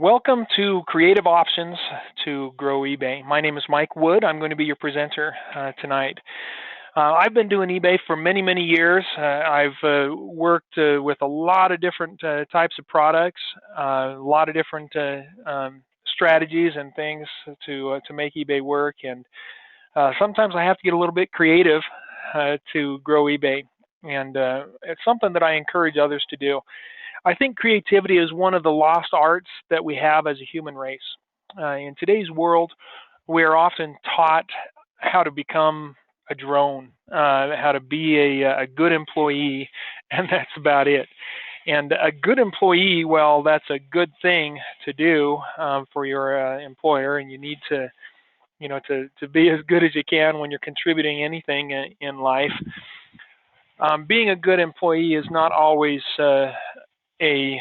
Welcome to Creative Options to Grow eBay. My name is Mike Wood. I'm going to be your presenter tonight. I've been doing eBay for many, many years. I've worked with a lot of different types of products, a lot of different strategies and things to make eBay work. And sometimes I have to get a little bit creative to grow eBay. And it's something that I encourage others to do. I think creativity is one of the lost arts that we have as a human race. In today's world, we are often taught how to become a drone, how to be a good employee, and that's about it. And a good employee, well, that's a good thing to do for your employer, and you need to be as good as you can when you're contributing anything in life. Being a good employee is not always a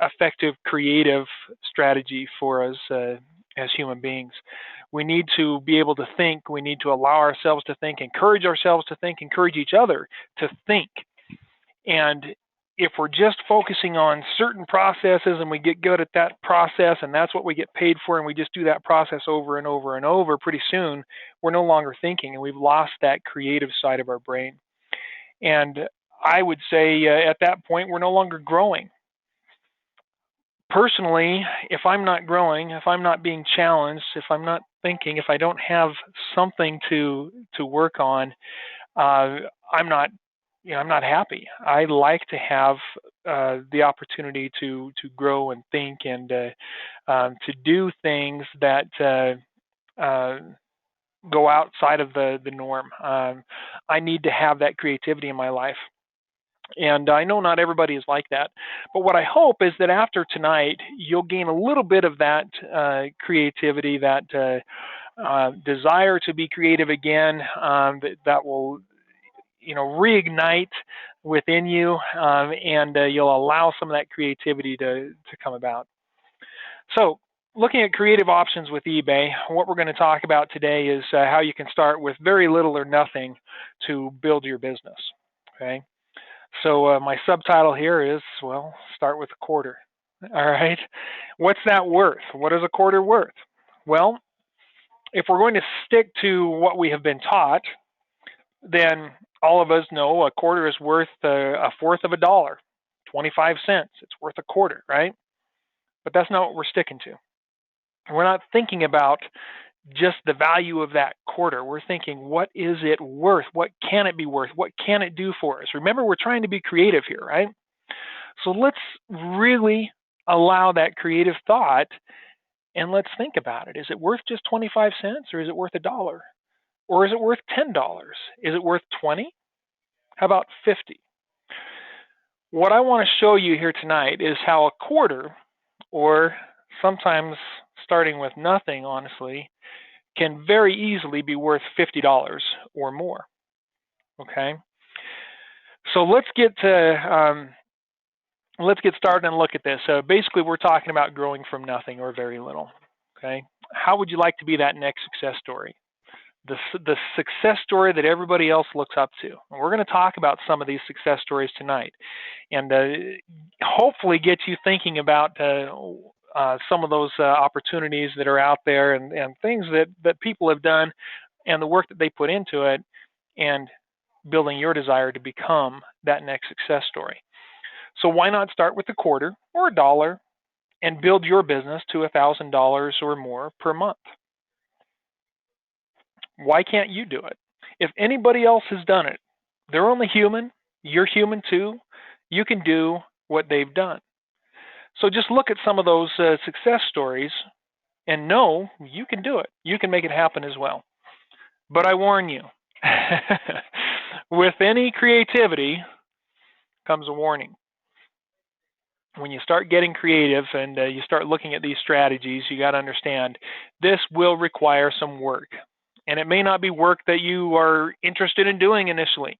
effective creative strategy for us as human beings. We need to be able to think. We need to allow ourselves to think, encourage ourselves to think, encourage each other to think. And if we're just focusing on certain processes and we get good at that process and that's what we get paid for and we just do that process over and over and over, pretty soon we're no longer thinking and we've lost that creative side of our brain. And I would say at that point, we're no longer growing. Personally, if I'm not growing, if I'm not being challenged, if I'm not thinking, if I don't have something to work on, I'm not happy. I like to have the opportunity to grow and think and to do things that go outside of the norm. I need to have that creativity in my life. And I know not everybody is like that, but what I hope is that after tonight, you'll gain a little bit of that creativity, that desire to be creative again, that will, reignite within you, and you'll allow some of that creativity to come about. So, looking at creative options with eBay, what we're going to talk about today is how you can start with very little or nothing to build your business. Okay. So my subtitle here is, well, start with a quarter. All right. What's that worth? What is a quarter worth? Well, if we're going to stick to what we have been taught, then all of us know a quarter is worth a fourth of a dollar, 25 cents. It's worth a quarter, right? But that's not what we're sticking to. We're not thinking about just the value of that quarter. We're thinking, what is it worth? What can it be worth? What can it do for us? Remember, we're trying to be creative here, right? So let's really allow that creative thought and let's think about it. Is it worth just 25 cents or is it worth a dollar? Or is it worth $10? Is it worth 20? How about 50? What I want to show you here tonight is how a quarter, or sometimes starting with nothing, honestly, can very easily be worth $50 or more. Okay, so let's get started and look at this. So basically, we're talking about growing from nothing or very little. Okay, how would you like to be that next success story? The success story that everybody else looks up to. And we're going to talk about some of these success stories tonight, and hopefully get you thinking about some of those opportunities that are out there and things that people have done and the work that they put into it, and building your desire to become that next success story. So why not start with a quarter or a dollar and build your business to $1,000 or more per month? Why can't you do it? If anybody else has done it, they're only human, you're human too, you can do what they've done. So just look at some of those success stories and know you can do it. You can make it happen as well. But I warn you, with any creativity comes a warning. When you start getting creative and you start looking at these strategies, you got to understand this will require some work. And it may not be work that you are interested in doing initially.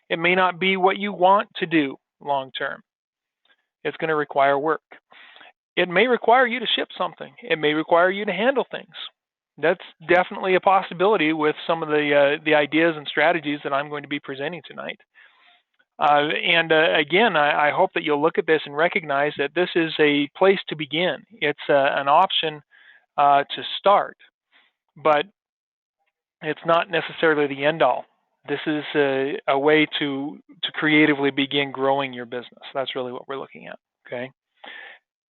It may not be what you want to do long term. It's going to require work. It may require you to ship something. It may require you to handle things. That's definitely a possibility with some of the ideas and strategies that I'm going to be presenting tonight. Again, I hope that you'll look at this and recognize that this is a place to begin. It's an option to start, but it's not necessarily the end all. This is a way to creatively begin growing your business. That's really what we're looking at. Okay.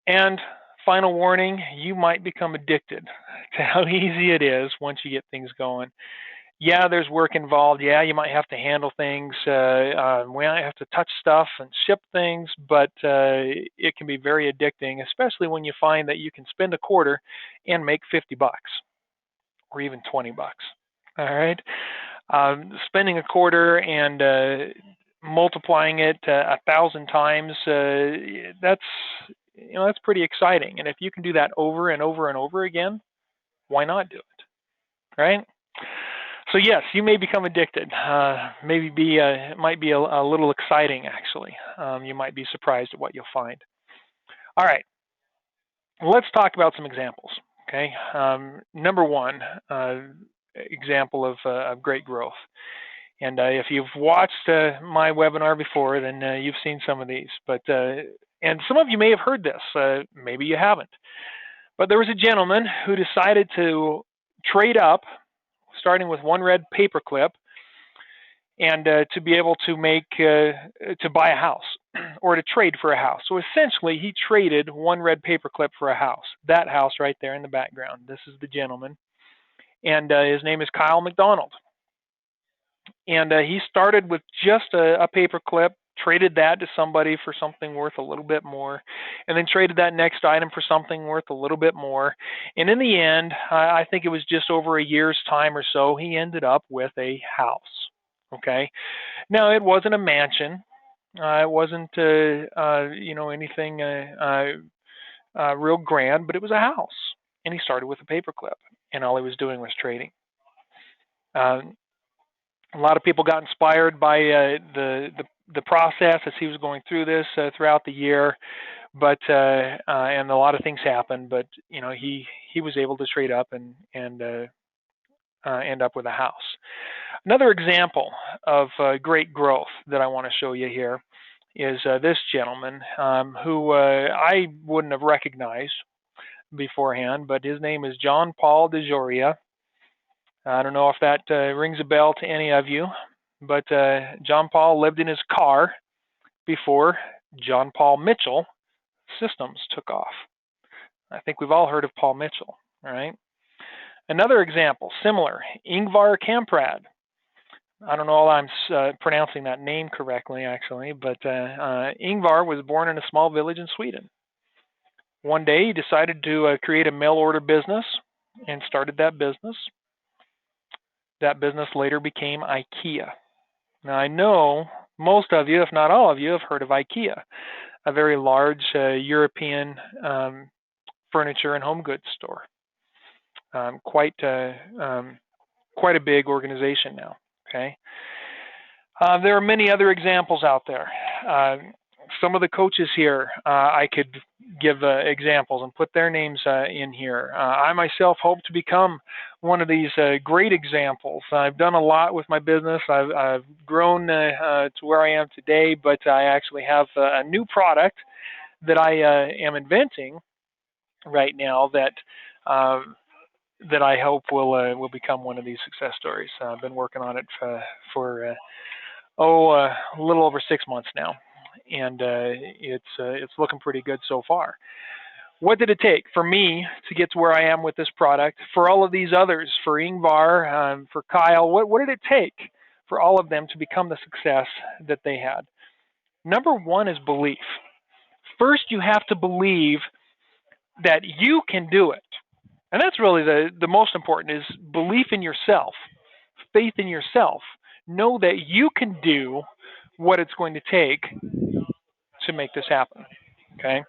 And final warning: you might become addicted to how easy it is once you get things going. Yeah, there's work involved. Yeah, you might have to handle things. We might have to touch stuff and ship things, but it can be very addicting, especially when you find that you can spend a quarter and make $50 or even $20. All right, spending a quarter and multiplying it 1,000 times. That's that's pretty exciting. And if you can do that over and over and over again, why not do it? Right? So yes, you may become addicted. Maybe it might be a little exciting actually. You might be surprised at what you'll find. All right, let's talk about some examples. Okay, number one example of great growth. And if you've watched my webinar before, then you've seen some of these. But and some of you may have heard this. Maybe you haven't. But there was a gentleman who decided to trade up, starting with one red paperclip, and to be able to to buy a house or to trade for a house. So essentially, he traded one red paperclip for a house. That house right there in the background. This is the gentleman, and his name is Kyle McDonald. And he started with just a paperclip, traded that to somebody for something worth a little bit more, and then traded that next item for something worth a little bit more. And in the end, I think it was just over a year's time or so, he ended up with a house. Okay. Now, it wasn't a mansion. It wasn't, anything real grand, but it was a house. And he started with a paperclip, and all he was doing was trading. A lot of people got inspired by the process as he was going through this throughout the year, but and a lot of things happened. But he was able to trade up and end up with a house. Another example of great growth that I want to show you here is this gentleman who I wouldn't have recognized beforehand, but his name is John Paul DeJoria. I don't know if that rings a bell to any of you, but John Paul lived in his car before John Paul Mitchell Systems took off. I think we've all heard of Paul Mitchell, right? Another example, similar, Ingvar Kamprad. I don't know if I'm pronouncing that name correctly, actually, but Ingvar was born in a small village in Sweden. One day, he decided to create a mail order business and started that business. That business later became IKEA. Now, I know most of you, if not all of you, have heard of IKEA, a very large European furniture and home goods store. Quite a big organization now. Okay. There are many other examples out there. Some of the coaches here, I could give examples and put their names in here. I myself hope to become one of these great examples. I've done a lot with my business. I've grown to where I am today, but I actually have a new product that I am inventing right now that I hope will become one of these success stories. I've been working on it for a little over 6 months now, and it's looking pretty good so far. What did it take for me to get to where I am with this product? For all of these others, for Ingvar, for Kyle, what did it take for all of them to become the success that they had? Number one is belief. First, you have to believe that you can do it. And that's really the most important, is belief in yourself, faith in yourself. Know that you can do what it's going to take to make this happen. Okay?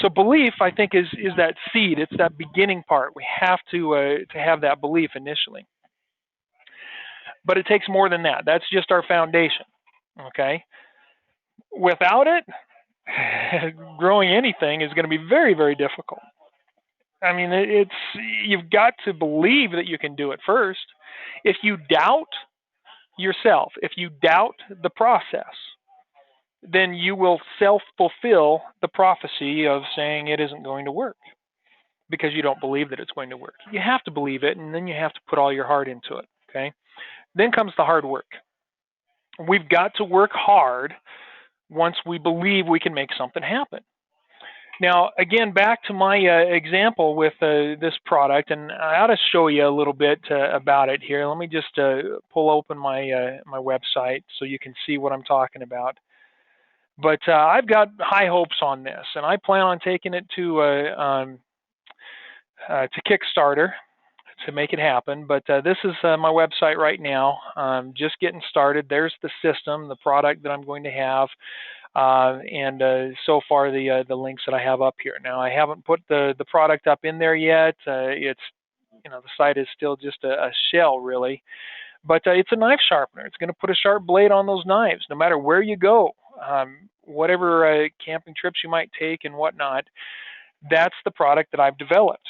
So belief, I think, is that seed. It's that beginning part. We have to have that belief initially. But it takes more than that. That's just our foundation. Okay? Without it, growing anything is going to be very, very difficult. I mean, you've got to believe that you can do it first. If you doubt yourself, if you doubt the process, then you will self-fulfill the prophecy of saying it isn't going to work because you don't believe that it's going to work. You have to believe it, and then you have to put all your heart into it. Okay. Then comes the hard work. We've got to work hard once we believe we can make something happen. Now, again, back to my example with this product, and I ought to show you a little bit about it here. Let me just pull open my website so you can see what I'm talking about. But I've got high hopes on this, and I plan on taking it to Kickstarter to make it happen. But this is my website right now. Just getting started. There's the system, the product that I'm going to have. And so far the links that I have up here. Now I haven't put the product up in there yet. It's the site is still just a shell really, but it's a knife sharpener. It's going to put a sharp blade on those knives, no matter where you go, whatever camping trips you might take and whatnot. That's the product that I've developed.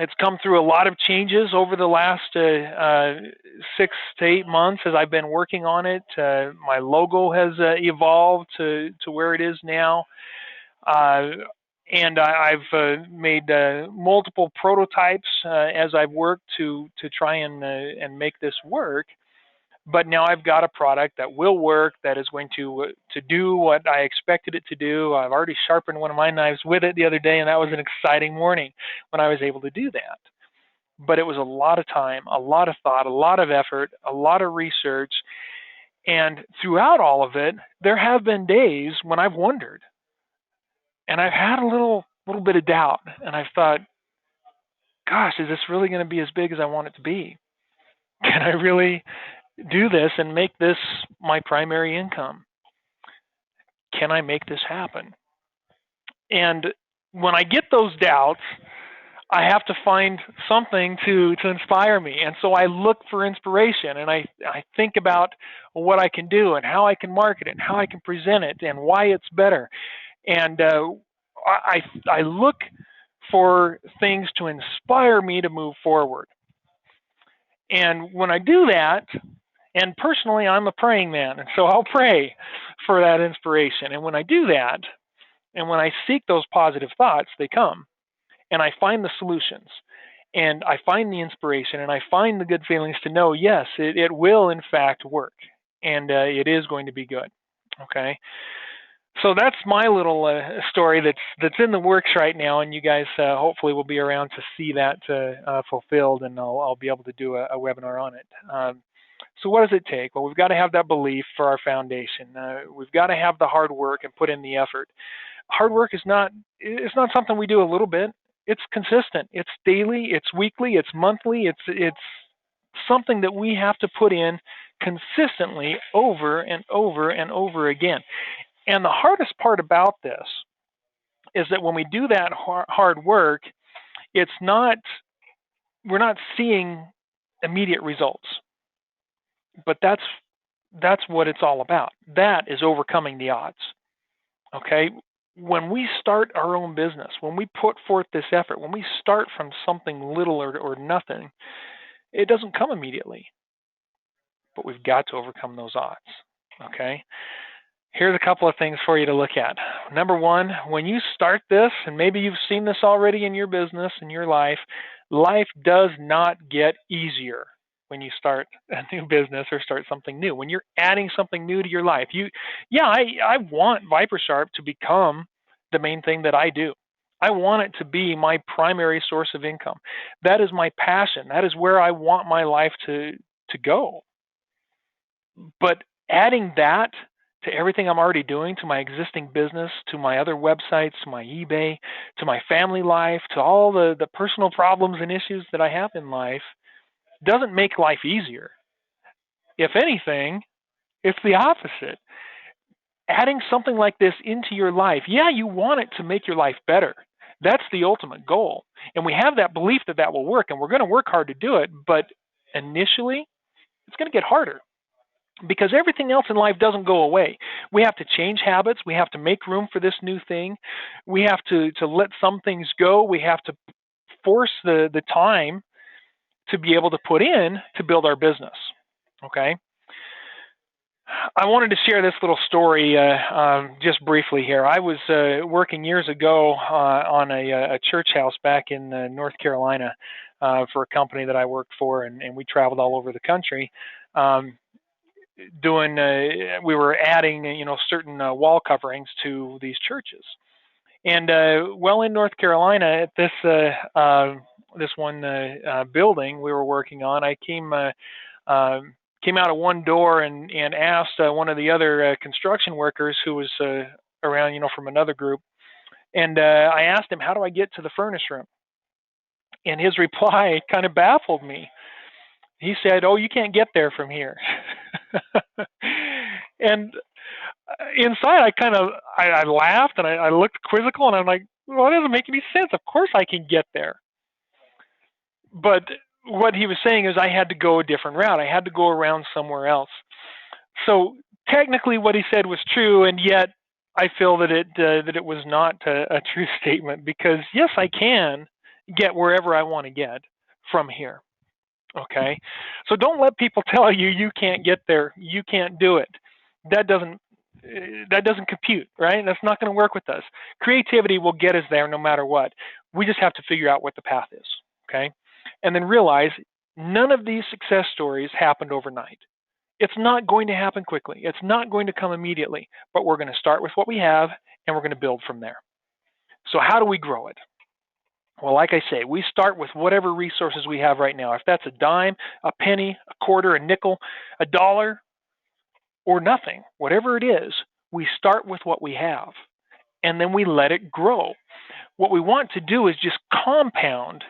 It's come through a lot of changes over the last 6 to 8 months as I've been working on it. My logo has evolved to where it is now. And I've made multiple prototypes as I've worked to try and make this work. But now I've got a product that will work, that is going to do what I expected it to do. I've already sharpened one of my knives with it the other day, and that was an exciting morning when I was able to do that. But it was a lot of time, a lot of thought, a lot of effort, a lot of research. And throughout all of it, there have been days when I've wondered. And I've had a little bit of doubt. And I've thought, gosh, is this really going to be as big as I want it to be? Can I really do this and make this my primary income? Can I make this happen? And when I get those doubts, I have to find something to inspire me. And so I look for inspiration, and I think about what I can do and how I can market it and how I can present it and why it's better. And I look for things to inspire me to move forward. And when I do that, and personally, I'm a praying man, and so I'll pray for that inspiration. And when I do that, and when I seek those positive thoughts, they come. And I find the solutions. And I find the inspiration, and I find the good feelings to know, yes, it will, in fact, work. And it is going to be good. Okay? So that's my little story that's in the works right now, and you guys hopefully will be around to see that fulfilled, and I'll be able to do a webinar on it. So what does it take? Well, we've got to have that belief for our foundation. We've got to have the hard work and put in the effort. Hard work is not something we do a little bit. It's consistent. It's daily. It's weekly. It's monthly. It's something that we have to put in consistently over and over and over again. And the hardest part about this is that when we do that hard work, we're not seeing immediate results. But that's what it's all about. That is overcoming the odds. Okay? When we start our own business, when we put forth this effort, when we start from something little or nothing, it doesn't come immediately. But we've got to overcome those odds. Okay? Here's a couple of things for you to look at. Number one, when you start this, and maybe you've seen this already in your business, in your life, life does not get easier when you start a new business or start something new. When you're adding something new to your life, I want ViperSharp to become the main thing that I do. I want it to be my primary source of income. That is my passion. That is where I want my life to go. But adding that to everything I'm already doing, to my existing business, to my other websites, to my eBay, to my family life, to all the personal problems and issues that I have in life, doesn't make life easier. If anything, it's the opposite. Adding something like this into your life, you want it to make your life better. That's the ultimate goal. And we have that belief that will work, and we're going to work hard to do it, but initially, it's going to get harder. Because everything else in life doesn't go away. We have to change habits. We have to make room for this new thing. We have to let some things go. We have to force the time to be able to put in to build our business. Okay? I wanted to share this little story just briefly here. I was working years ago on a church house back in North Carolina for a company that I worked for, and we traveled all over the country. Um, we were adding, certain wall coverings to these churches. And well, in North Carolina, at this one building we were working on, I came out of one door and asked one of the other construction workers who was around, from another group, and I asked him, "How do I get to the furnace room?" And his reply kind of baffled me. He said, "Oh, you can't get there from here." And inside, I laughed and I looked quizzical, and I'm like, "Well, it doesn't make any sense. Of course, I can get there." But what he was saying is I had to go a different route. I had to go around somewhere else. So technically, what he said was true, and yet I feel that it was not a true statement, because yes, I can get wherever I want to get from here. Okay, so don't let people tell you you can't get there, you can't do it. That doesn't that doesn't compute, right? That's not going to work with us. Creativity will get us there no matter what. We just have to figure out what the path is. Okay, and then realize none of these success stories happened overnight. It's not going to happen quickly. It's not going to come immediately, but we're going to start with what we have and we're going to build from there. So how do we grow it? Well, like I say, we start with whatever resources we have right now. If that's a dime, a penny, a quarter, a nickel, a dollar, or nothing, whatever it is, we start with what we have and then we let it grow. What we want to do is just compound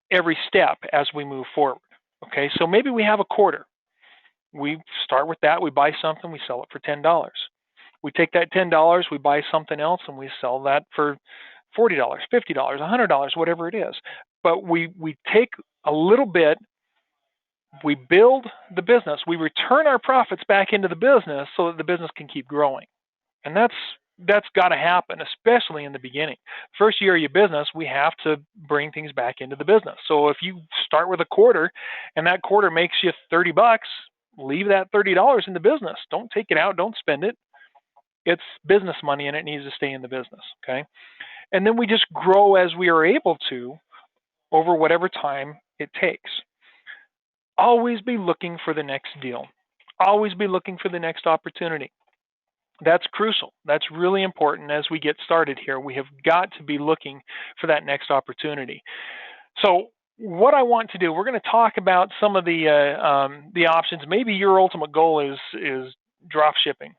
every step as we move forward. Okay, so maybe we have a quarter. We start with that, we buy something, we sell it for $10. We take that $10, we buy something else, and we sell that for $40, $50, $100, whatever it is. But we take a little bit, we build the business, we return our profits back into the business so that the business can keep growing. And that's got to happen, especially in the beginning. First year of your business, we have to bring things back into the business. So if you start with a quarter and that quarter makes you $30, leave that $30 in the business. Don't take it out, don't spend it. It's business money and it needs to stay in the business. Okay. And then we just grow as we are able to over whatever time it takes. Always be looking for the next deal. Always be looking for the next opportunity. That's crucial. That's really important as we get started here. We have got to be looking for that next opportunity. So what I want to do, we're going to talk about some of the options. Maybe your ultimate goal is drop shipping.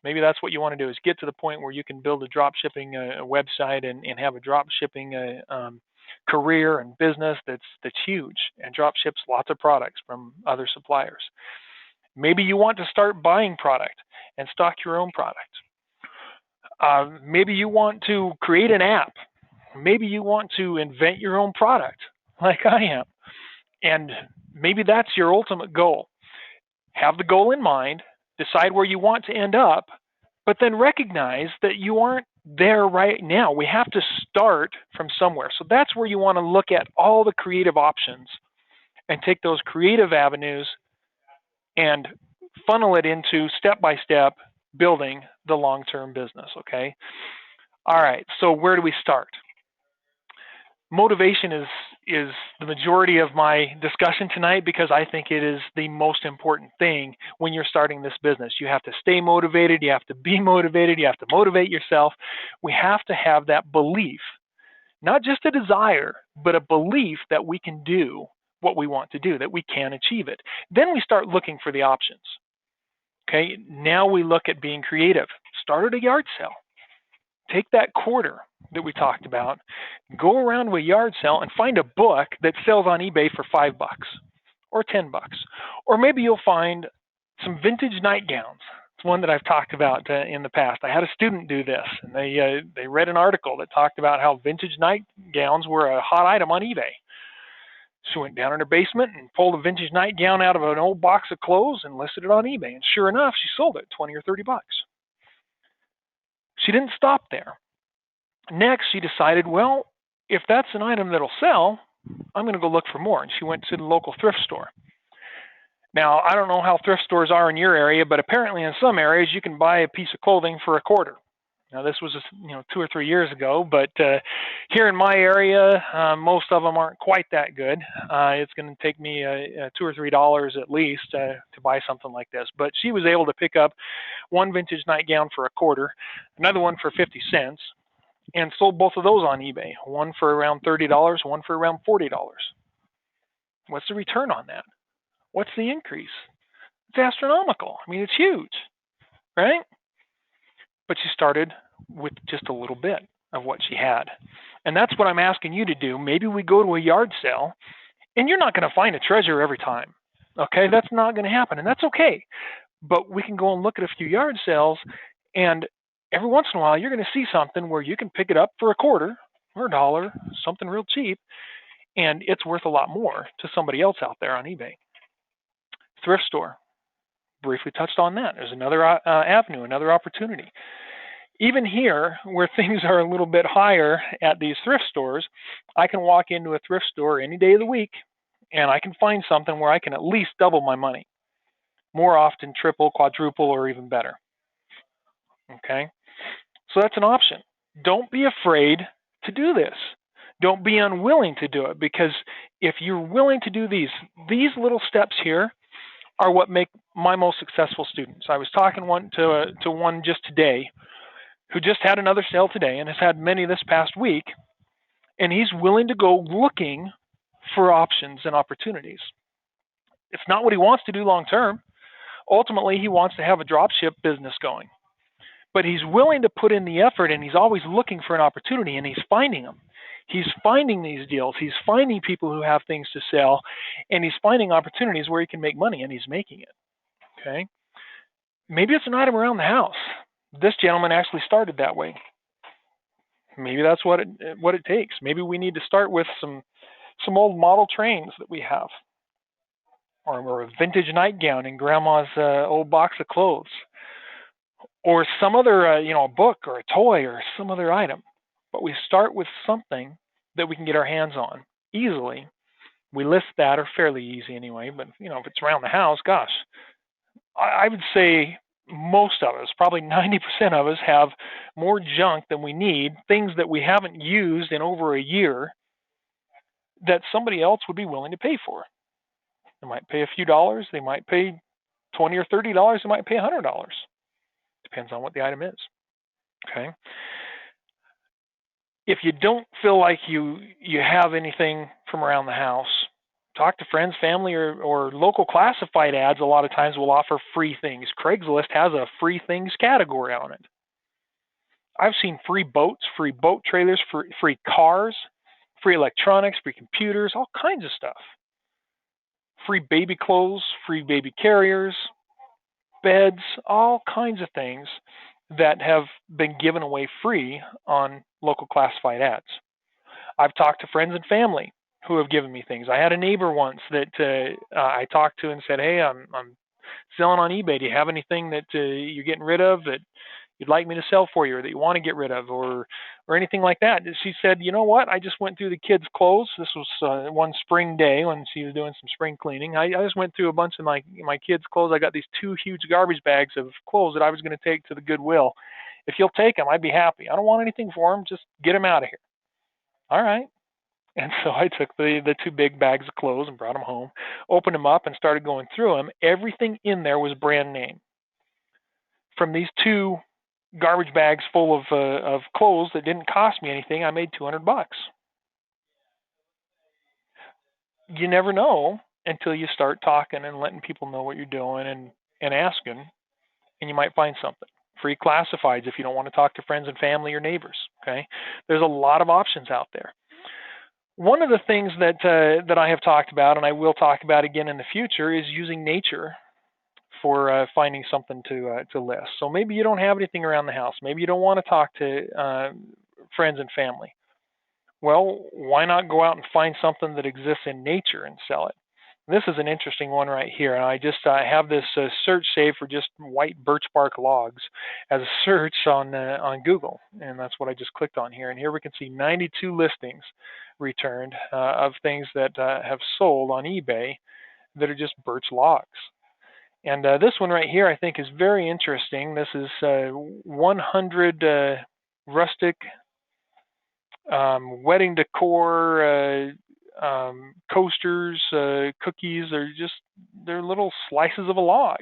Maybe that's what you want to do, is get to the point where you can build a drop shipping website and have a drop shipping career and business that's huge and drop ships lots of products from other suppliers. Maybe you want to start buying product and stock your own product. Maybe you want to create an app. Maybe you want to invent your own product, like I am. And maybe that's your ultimate goal. Have the goal in mind, decide where you want to end up, but then recognize that you aren't there right now. We have to start from somewhere. So that's where you want to look at all the creative options and take those creative avenues and funnel it into step-by-step building the long-term business, okay? All right, so where do we start? Motivation is the majority of my discussion tonight, because I think it is the most important thing when you're starting this business. You have to stay motivated, you have to be motivated, you have to motivate yourself. We have to have that belief, not just a desire, but a belief that we can do what we want to do, that we can achieve it. Then we start looking for the options. Okay, now we look at being creative. Start at a yard sale. Take that quarter that we talked about, go around to a yard sale and find a book that sells on eBay for $5 or $10. Or maybe you'll find some vintage nightgowns. It's one that I've talked about in the past. I had a student do this, and they read an article that talked about how vintage nightgowns were a hot item on eBay. She went down in her basement and pulled a vintage nightgown out of an old box of clothes and listed it on eBay. And sure enough, she sold it $20 or $30. She didn't stop there. Next, she decided, well, if that's an item that'll sell, I'm going to go look for more. And she went to the local thrift store. Now, I don't know how thrift stores are in your area, but apparently in some areas you can buy a piece of clothing for a quarter. Now, this was 2 or 3 years ago, but here in my area, most of them aren't quite that good. It's going to take me $2 or $3 at least to buy something like this. But she was able to pick up one vintage nightgown for a quarter, another one for 50 cents, and sold both of those on eBay. One for around $30, one for around $40. What's the return on that? What's the increase? It's astronomical. I mean, it's huge, right? But she started with just a little bit of what she had. And that's what I'm asking you to do. Maybe we go to a yard sale, and you're not going to find a treasure every time. Okay, that's not going to happen, and that's okay. But we can go and look at a few yard sales, and every once in a while, you're going to see something where you can pick it up for a quarter or $1, something real cheap, and it's worth a lot more to somebody else out there on eBay. Thrift store, briefly touched on that. There's another avenue, another opportunity. Even here, where things are a little bit higher at these thrift stores, I can walk into a thrift store any day of the week, and I can find something where I can at least double my money. More often, triple, quadruple, or even better. Okay? So that's an option. Don't be afraid to do this. Don't be unwilling to do it, because if you're willing to do these little steps here are what make my most successful students. I was talking to one just today who just had another sale today and has had many this past week, and he's willing to go looking for options and opportunities. It's not what he wants to do long term. Ultimately, he wants to have a dropship business going. But he's willing to put in the effort, and he's always looking for an opportunity, and he's finding them. He's finding these deals. He's finding people who have things to sell, and he's finding opportunities where he can make money, and he's making it. Okay? Maybe it's an item around the house. This gentleman actually started that way. Maybe that's what it takes. Maybe we need to start with some old model trains that we have, or a vintage nightgown in grandma's old box of clothes, or some other a book or a toy or some other item. But we start with something that we can get our hands on easily. We list that, or fairly easy anyway. But if it's around the house, gosh, I would say most of us, probably 90% of us, have more junk than we need, things that we haven't used in over a year that somebody else would be willing to pay for. They might pay a few dollars. They might pay $20 or $30. They might pay $100. Depends on what the item is. Okay. If you don't feel like you have anything from around the house, talk to friends, family, or local classified ads. A lot of times will offer free things. Craigslist has a free things category on it. I've seen free boats, free boat trailers, free cars, free electronics, free computers, all kinds of stuff. Free baby clothes, free baby carriers, beds, all kinds of things that have been given away free on local classified ads. I've talked to friends and family who have given me things. I had a neighbor once that I talked to and said, "Hey, I'm selling on eBay. Do you have anything that you're getting rid of that you'd like me to sell for you, or that you want to get rid of, or anything like that?" And she said, "You know what? I just went through the kids' clothes. This was one spring day when she was doing some spring cleaning. I just went through a bunch of my kids' clothes. I got these 2 huge garbage bags of clothes that I was going to take to the Goodwill. If you'll take them, I'd be happy. I don't want anything for them. Just get them out of here." All right. And so I took the 2 big bags of clothes and brought them home, opened them up, and started going through them. Everything in there was brand name. From these 2 garbage bags full of clothes that didn't cost me anything, I made $200. You never know until you start talking and letting people know what you're doing and asking, and you might find something. Free classifieds if you don't want to talk to friends and family or neighbors. Okay, there's a lot of options out there. One of the things that I have talked about, and I will talk about again in the future, is using nature for finding something to list. So maybe you don't have anything around the house. Maybe you don't want to talk to friends and family. Well, why not go out and find something that exists in nature and sell it? This is an interesting one right here. And I just have this search saved for just white birch bark logs as a search on Google. And that's what I just clicked on here. And here we can see 92 listings returned of things that have sold on eBay that are just birch logs. And this one right here, I think, is very interesting. This is 100 rustic wedding decor coasters, cookies. They're little slices of a log.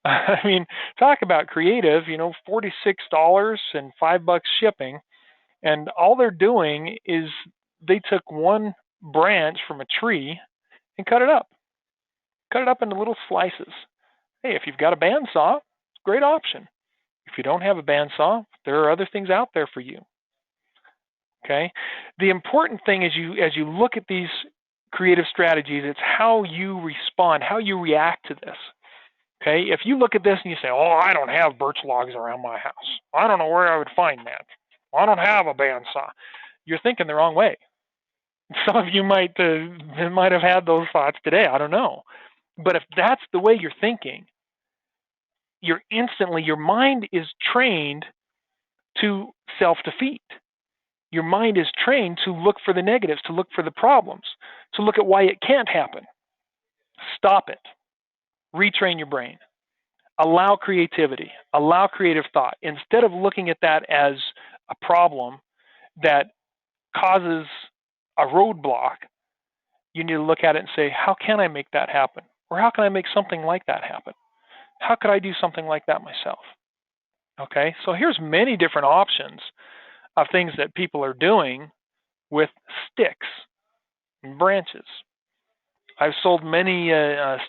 I mean, talk about creative. $46 and $5 shipping, and all they're doing is they took one branch from a tree and cut it up into little slices. Hey, if you've got a bandsaw, it's a great option. If you don't have a bandsaw, there are other things out there for you. Okay. The important thing as you look at these creative strategies, it's how you respond, how you react to this. Okay. If you look at this and you say, "Oh, I don't have birch logs around my house. I don't know where I would find that. I don't have a bandsaw," you're thinking the wrong way. Some of you might have had those thoughts today. I don't know. But if that's the way you're thinking, your mind is trained to self-defeat. Your mind is trained to look for the negatives, to look for the problems, to look at why it can't happen. Stop it. Retrain your brain. Allow creativity. Allow creative thought. Instead of looking at that as a problem that causes a roadblock, you need to look at it and say, how can I make that happen? Or how can I make something like that happen? How could I do something like that myself? Okay, so here's many different options of things that people are doing with sticks and branches. I've sold many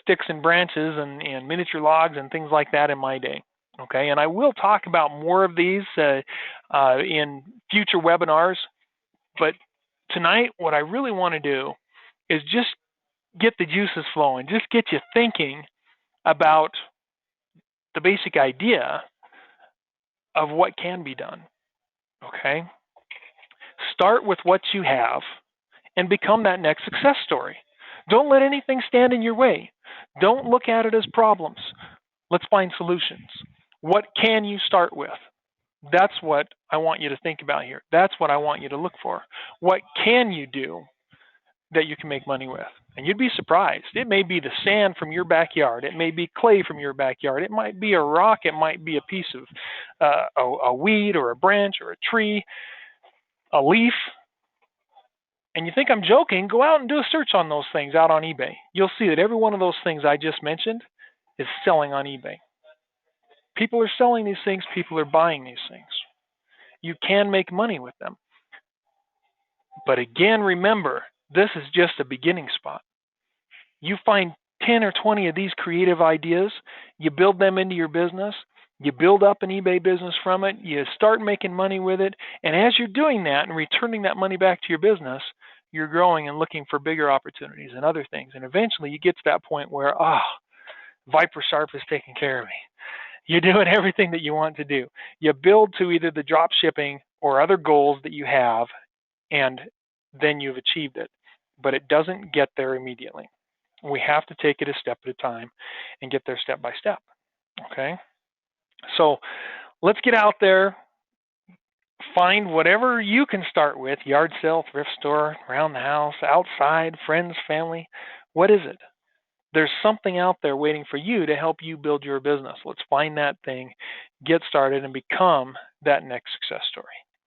sticks and branches and miniature logs and things like that in my day. Okay, and I will talk about more of these in future webinars. But tonight, what I really want to do is just get the juices flowing, just get you thinking about the basic idea of what can be done. Okay, start with what you have and become that next success story. Don't let anything stand in your way. Don't look at it as problems. Let's find solutions. What can you start with? That's what I want you to think about here. That's what I want you to look for. What can you do that you can make money with? And you'd be surprised. It may be the sand from your backyard. It may be clay from your backyard. It might be a rock. It might be a piece of a weed or a branch or a tree, a leaf. And you think I'm joking, go out and do a search on those things out on eBay. You'll see that every one of those things I just mentioned is selling on eBay. People are selling these things. People are buying these things. You can make money with them. But again, remember, this is just a beginning spot. You find 10 or 20 of these creative ideas, you build them into your business, you build up an eBay business from it, you start making money with it, and as you're doing that and returning that money back to your business, you're growing and looking for bigger opportunities and other things. And eventually you get to that point where, Viper Sharp is taking care of me. You're doing everything that you want to do. You build to either the drop shipping or other goals that you have, and then you've achieved it. But it doesn't get there immediately. We have to take it a step at a time and get there step by step. Okay? So let's get out there, find whatever you can start with, yard sale, thrift store, around the house, outside, friends, family. What is it? There's something out there waiting for you to help you build your business. Let's find that thing, get started, and become that next success story.